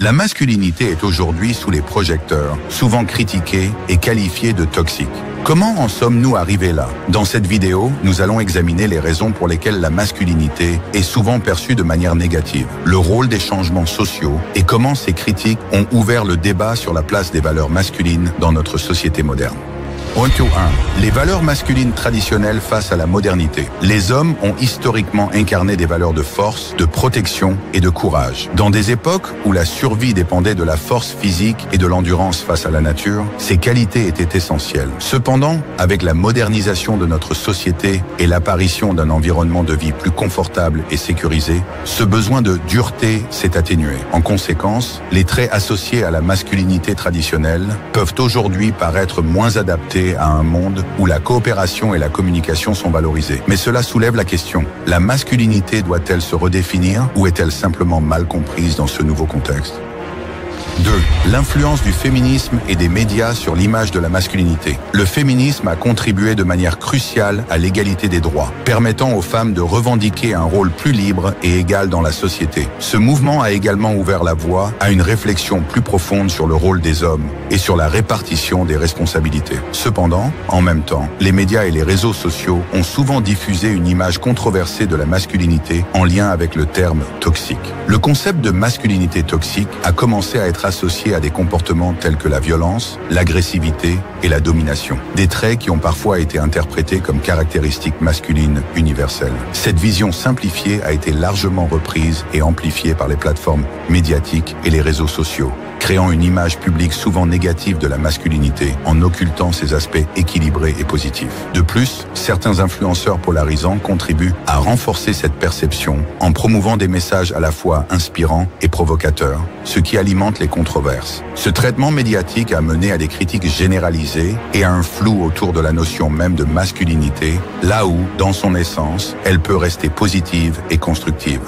La masculinité est aujourd'hui sous les projecteurs, souvent critiquée et qualifiée de toxique. Comment en sommes-nous arrivés là? Dans cette vidéo, nous allons examiner les raisons pour lesquelles la masculinité est souvent perçue de manière négative, le rôle des changements sociaux et comment ces critiques ont ouvert le débat sur la place des valeurs masculines dans notre société moderne. Point 1. Les valeurs masculines traditionnelles face à la modernité. Les hommes ont historiquement incarné des valeurs de force, de protection et de courage. Dans des époques où la survie dépendait de la force physique et de l'endurance face à la nature, ces qualités étaient essentielles. Cependant, avec la modernisation de notre société et l'apparition d'un environnement de vie plus confortable et sécurisé, ce besoin de dureté s'est atténué. En conséquence, les traits associés à la masculinité traditionnelle peuvent aujourd'hui paraître moins adaptés à un monde où la coopération et la communication sont valorisées. Mais cela soulève la question, la masculinité doit-elle se redéfinir ou est-elle simplement mal comprise dans ce nouveau contexte? 2. L'influence du féminisme et des médias sur l'image de la masculinité. Le féminisme a contribué de manière cruciale à l'égalité des droits, permettant aux femmes de revendiquer un rôle plus libre et égal dans la société. Ce mouvement a également ouvert la voie à une réflexion plus profonde sur le rôle des hommes et sur la répartition des responsabilités. Cependant, en même temps, les médias et les réseaux sociaux ont souvent diffusé une image controversée de la masculinité en lien avec le terme toxique. Le concept de masculinité toxique a commencé à être associés à des comportements tels que la violence, l'agressivité et la domination. Des traits qui ont parfois été interprétés comme caractéristiques masculines universelles. Cette vision simplifiée a été largement reprise et amplifiée par les plateformes médiatiques et les réseaux sociaux, créant une image publique souvent négative de la masculinité en occultant ses aspects équilibrés et positifs. De plus, certains influenceurs polarisants contribuent à renforcer cette perception en promouvant des messages à la fois inspirants et provocateurs, ce qui alimente les controverses. Ce traitement médiatique a mené à des critiques généralisées et à un flou autour de la notion même de masculinité, là où, dans son essence, elle peut rester positive et constructive.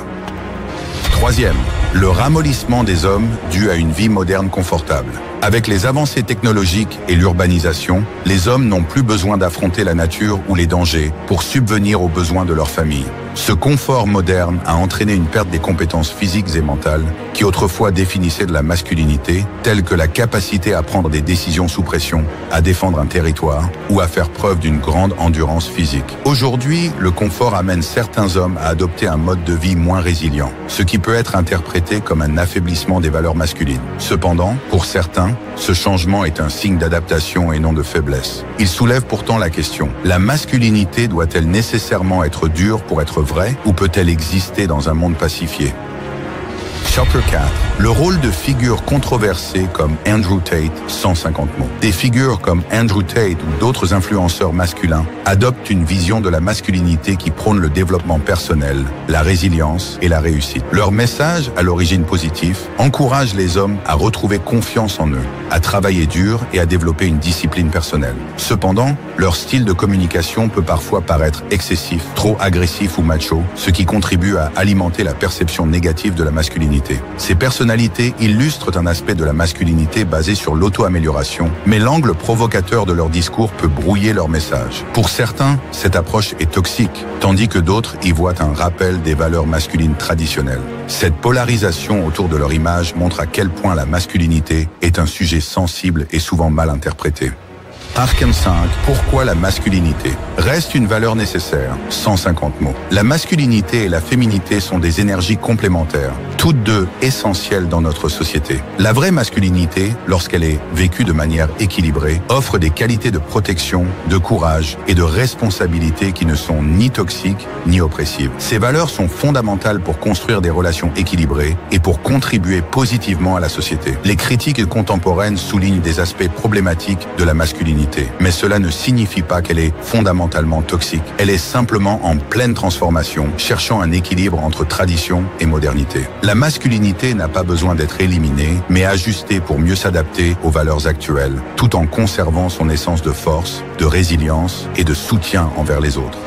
3e, le ramollissement des hommes dû à une vie moderne confortable. Avec les avancées technologiques et l'urbanisation, les hommes n'ont plus besoin d'affronter la nature ou les dangers pour subvenir aux besoins de leur famille. Ce confort moderne a entraîné une perte des compétences physiques et mentales qui autrefois définissaient de la masculinité, telles que la capacité à prendre des décisions sous pression, à défendre un territoire ou à faire preuve d'une grande endurance physique. Aujourd'hui, le confort amène certains hommes à adopter un mode de vie moins résilient, ce qui peut être interprété comme un affaiblissement des valeurs masculines. Cependant, pour certains, ce changement est un signe d'adaptation et non de faiblesse. Il soulève pourtant la question, la masculinité doit-elle nécessairement être dure pour être vraie ou peut-elle exister dans un monde pacifié? Chapter 4. Le rôle de figures controversées comme Andrew Tate, 150 mots. Des figures comme Andrew Tate ou d'autres influenceurs masculins adoptent une vision de la masculinité qui prône le développement personnel, la résilience et la réussite. Leur message, à l'origine positif, encourage les hommes à retrouver confiance en eux, à travailler dur et à développer une discipline personnelle. Cependant, leur style de communication peut parfois paraître excessif, trop agressif ou macho, ce qui contribue à alimenter la perception négative de la masculinité. Ces personnalités illustrent un aspect de la masculinité basé sur l'auto-amélioration, mais l'angle provocateur de leur discours peut brouiller leur message. Pour certains, cette approche est toxique, tandis que d'autres y voient un rappel des valeurs masculines traditionnelles. Cette polarisation autour de leur image montre à quel point la masculinité est un sujet sensible et souvent mal interprété. Arcane 5, pourquoi la masculinité reste une valeur nécessaire, 150 mots. La masculinité et la féminité sont des énergies complémentaires, toutes deux essentielles dans notre société. La vraie masculinité, lorsqu'elle est vécue de manière équilibrée, offre des qualités de protection, de courage et de responsabilité qui ne sont ni toxiques ni oppressives. Ces valeurs sont fondamentales pour construire des relations équilibrées et pour contribuer positivement à la société. Les critiques contemporaines soulignent des aspects problématiques de la masculinité. Mais cela ne signifie pas qu'elle est fondamentalement toxique. Elle est simplement en pleine transformation, cherchant un équilibre entre tradition et modernité. La masculinité n'a pas besoin d'être éliminée, mais ajustée pour mieux s'adapter aux valeurs actuelles, tout en conservant son essence de force, de résilience et de soutien envers les autres.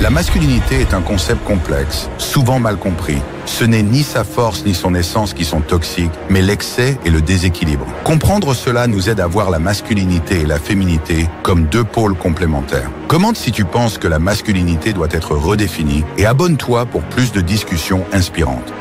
La masculinité est un concept complexe, souvent mal compris. Ce n'est ni sa force ni son essence qui sont toxiques, mais l'excès et le déséquilibre. Comprendre cela nous aide à voir la masculinité et la féminité comme deux pôles complémentaires. Commente si tu penses que la masculinité doit être redéfinie et abonne-toi pour plus de discussions inspirantes.